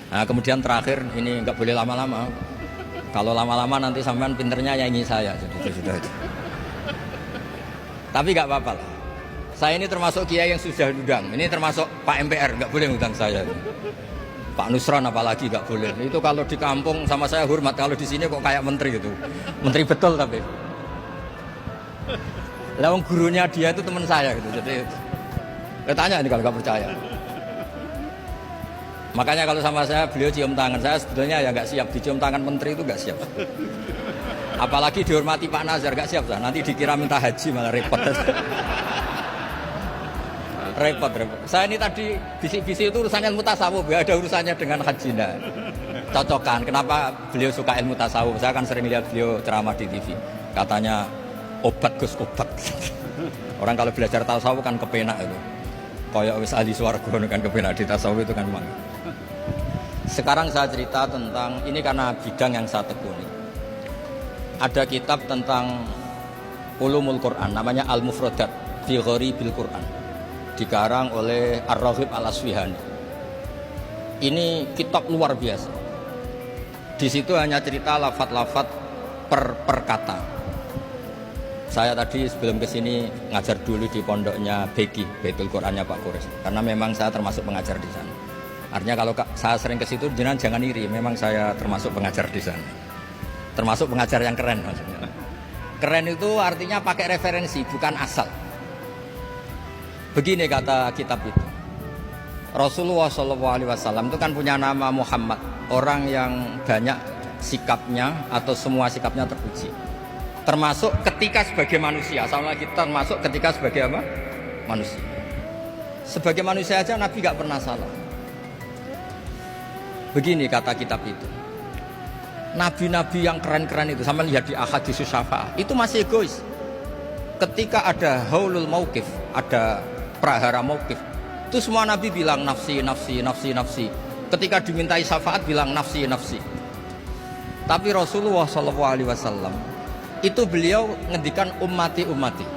Nah, kemudian terakhir ini nggak boleh lama-lama. Kalau lama-lama nanti sampean pinternya nyanyi saya. Jadi sudah. Tapi nggak apa-apa lah. Saya ini termasuk kiai yang sudah diundang. Ini termasuk Pak MPR, nggak boleh ngundang saya. Pak Nusron apalagi nggak boleh. Itu kalau di kampung sama saya hormat. Kalau di sini kok kayak menteri gitu. Menteri betul tapi. Lawang gurunya dia itu teman saya gitu. Jadi tanya ini kalau nggak percaya. Makanya kalau sama saya beliau cium tangan, saya sebetulnya ya nggak siap dicium tangan menteri itu nggak siap. Apalagi dihormati Pak Nazar nggak siap lah. Nanti dikira minta haji malah repot. repot. Saya ini tadi bisik-bisik itu urusannya ilmu tasawuf, ya ada urusannya dengan haji. Nah, cocokan. Kenapa beliau suka ilmu tasawuf? Saya kan sering lihat beliau ceramah di TV. Katanya obat Gus obat. Orang kalau belajar tasawuf kan kepenak itu. Kayak wis ahli swarga kan kepenak di tasawuf itu kan memang. Sekarang saya cerita tentang ini karena bidang yang saya tekuni. Ada kitab tentang ulumul Quran namanya Al-Mufradat fi Gharibil Quran. Dikarang oleh Ar-Raghib Al-Asfihani. Ini kitab luar biasa. Di situ hanya cerita lafat-lafat per kata. Saya tadi sebelum kesini ngajar dulu di pondoknya Beki, Baitul Qurannya Pak Kures. Karena memang saya termasuk pengajar di sana. Artinya kalau saya sering ke situ, jangan iri. Memang saya termasuk pengajar di sana. Termasuk pengajar yang keren maksudnya. Keren itu artinya pakai referensi, bukan asal. Begini kata kitab itu. Rasulullah SAW itu kan punya nama Muhammad. Orang yang banyak sikapnya atau semua sikapnya terpuji. Termasuk ketika sebagai manusia. Sama lagi termasuk ketika sebagai apa? Manusia. Sebagai manusia aja Nabi gak pernah salah. Begini kata kitab itu. Nabi-nabi yang keren-keren itu, sama lihat di Ahaditsus Syafa'ah, itu masih egois. Ketika ada haulul mauqif, ada prahara mauqif, itu semua nabi bilang nafsi, nafsi, nafsi, nafsi. Ketika dimintai syafaat bilang nafsi, nafsi. Tapi Rasulullah SAW itu beliau ngendikan ummati, ummati.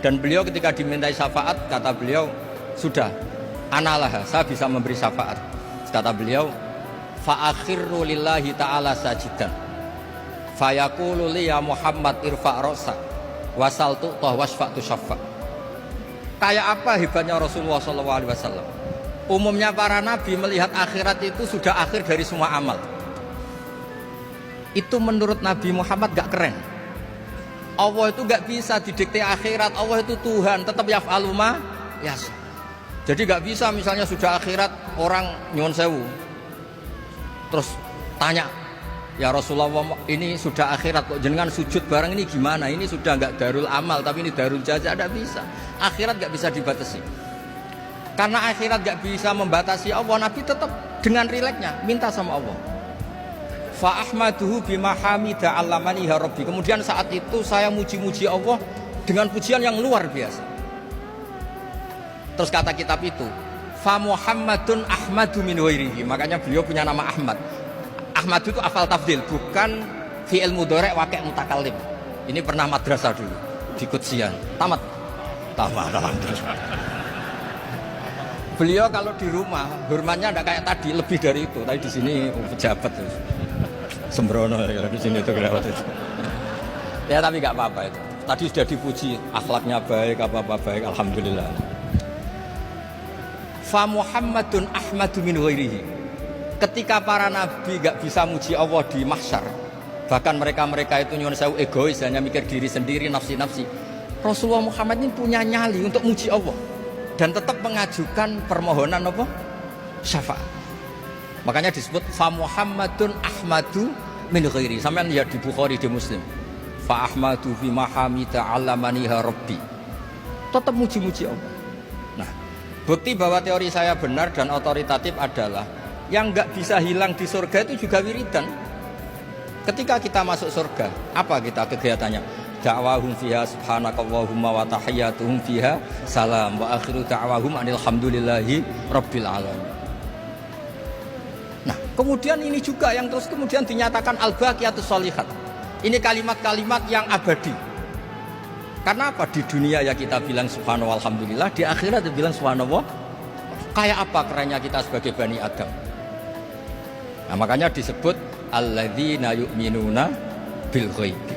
Dan beliau ketika dimintai syafaat, kata beliau, sudah, analah, saya bisa memberi syafaat. Kata beliau, fa'akhirru lillahi ta'ala sajidan fayaqulu li ya Muhammad irfa' ra'sa wasal tu'tah wasfa'tu syaffa'. Kayak apa hebatnya Rasulullah SAW? Umumnya para nabi melihat akhirat itu sudah akhir dari semua amal. Itu menurut Nabi Muhammad gak keren. Allah itu gak bisa didikte akhirat. Allah itu Tuhan, tetap yaf'alu ma yasha. Jadi gak bisa misalnya sudah akhirat orang nyuwun sewu terus tanya, ya Rasulullah ini sudah akhirat kok jenengan sujud bareng ini gimana? Ini sudah nggak darul amal tapi ini darul jaza. Tidak bisa. Akhirat nggak bisa dibatasi. Karena akhirat nggak bisa membatasi Allah, Nabi tetap dengan rileksnya minta sama Allah. Fa ahmaduhu bima hamida 'allamani ya Rabbi. Kemudian saat itu saya muji-muji Allah dengan pujian yang luar biasa. Terus kata kitab itu, fa Muhammadun Ahmadu min ghairihi. Makanya beliau punya nama Ahmad. Ahmad itu afal tafdil, bukan fi'il mudhari' waqi' mutakallim. Ini pernah madrasah dulu di Kutsian. Tamat. Beliau kalau di rumah hormatnya enggak kayak tadi, lebih dari itu. Tadi di sini pejabat sembrono ya di sini itu kelewat itu. Ya tapi enggak apa-apa itu. Tadi sudah dipuji, akhlaknya baik, apa-apa baik, alhamdulillah. Fa Muhammadun Ahmadu min ghairihi. Ketika para nabi gak bisa muji Allah di mahsyar, bahkan mereka itu nyuwun sewu egois, hanya mikir diri sendiri, nafsi-nafsi. Rasulullah Muhammad ini punya nyali untuk muji Allah dan tetap mengajukan permohonan apa? Syafaat. Makanya disebut fa Muhammadun Ahmadu min ghairihi. Sampeyan lihat di Bukhari, di Muslim. Fa Ahmadu fi mahamida 'allamani Rabbi. Tetap muji-muji Allah. Nah, bukti bahwa teori saya benar dan otoritatif adalah yang nggak bisa hilang di surga itu juga wiridan. Ketika kita masuk surga, apa kita kegiatannya? Da'wahum fiha subhanakallahumma wa tahiyyatuhum fiha salam wa akhiru da'wahum alhamdulillahi rabbil alamin. Nah, kemudian ini juga yang terus kemudian dinyatakan al-baqiyatus sholihat. Ini kalimat-kalimat yang abadi. Karena apa? Di dunia ya kita bilang subhanallah alhamdulillah, di akhirat bilang subhanallah. Kayak apa kerennya kita sebagai Bani Adam? Nah, makanya disebut alladzina yu'minuna bil ghaibi.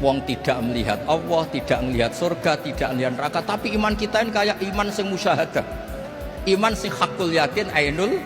Wong tidak melihat Allah, tidak melihat surga, tidak melihat neraka, tapi iman kita ini kayak iman sing musyahadah. Iman sing hakul yakin ainul